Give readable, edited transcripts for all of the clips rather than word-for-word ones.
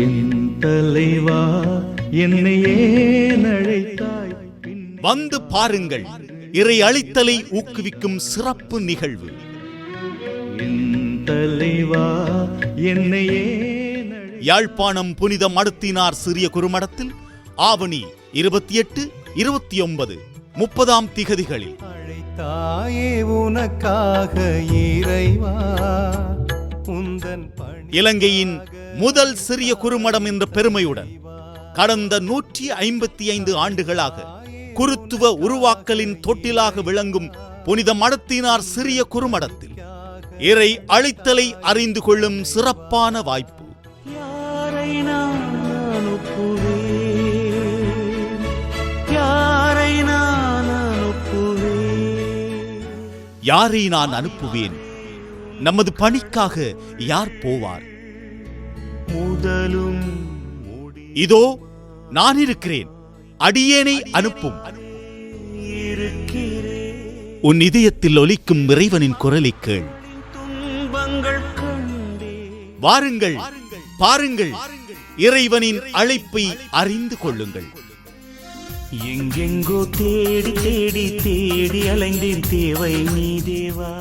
என் தலைவா என்னை ஏன் அழைத்தாய்? வந்து பாருங்கள், இறை அளித்தலை ஊக்குவிக்கும் சிறப்பு நிகழ்வு. என் தலைவா என்னை ஏன் யாழ்ப்பாணம் புனித மடத்தினார் சிறிய குறுமடத்தில் ஆவணி 28, 29, 30 திகதிகளில் அழைத்தாயே உனக்காக இறைவா உந்தன் இலங்கையின் முதல் சிறிய குறுமடம் என்ற பெருமையுடன் கடந்த 155 ஆண்டுகளாக குருத்துவ உருவாக்கலின் தொட்டிலாக விளங்கும் புனித மடத்தினார் சிறிய குறுமடத்தில் இறை அளித்தலை அறிந்து கொள்ளும் சிறப்பான வாய்ப்பு. யாரை நான் அனுப்புவேன்? யாரை நான் அனுப்புவேன்? யாரை நான் அனுப்புவேன்? நமது பணிக்காக யார் போவார்? முதலும் இதோ நான் இருக்கிறேன், அடியேனை அனுப்பும். உன் இதயத்தில் ஒலிக்கும் இறைவனின் குரலை கேள். துன்பங்கள் கண்டே வாருங்கள், பாருங்கள், இறைவனின் அழைப்பை அறிந்து கொள்ளுங்கள். எங்கெங்கோ தேடி தேடி தேடி அலைந்தேன், தேவை நீ தேவா.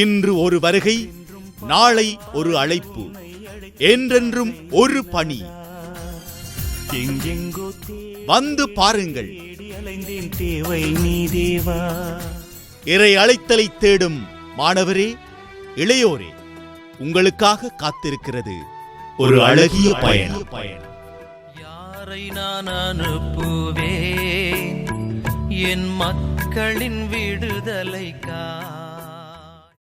இன்று ஒரு வருகை, நாளை ஒரு அழைப்பு, என்றென்றும் ஒரு பணி. எங்கெங்கோ வந்து பாருங்கள், தேடி அலைந்தேன், தேவை நீ தேவா. இறை அழைத்தலை தேடும் மாணவரே, இளையோரே, உங்களுக்காக காத்திருக்கிறது ஒரு அழகிய பயணம். யாரை நான் அனுப்புவேன் என் மக்களின் விடுதலைக்கா?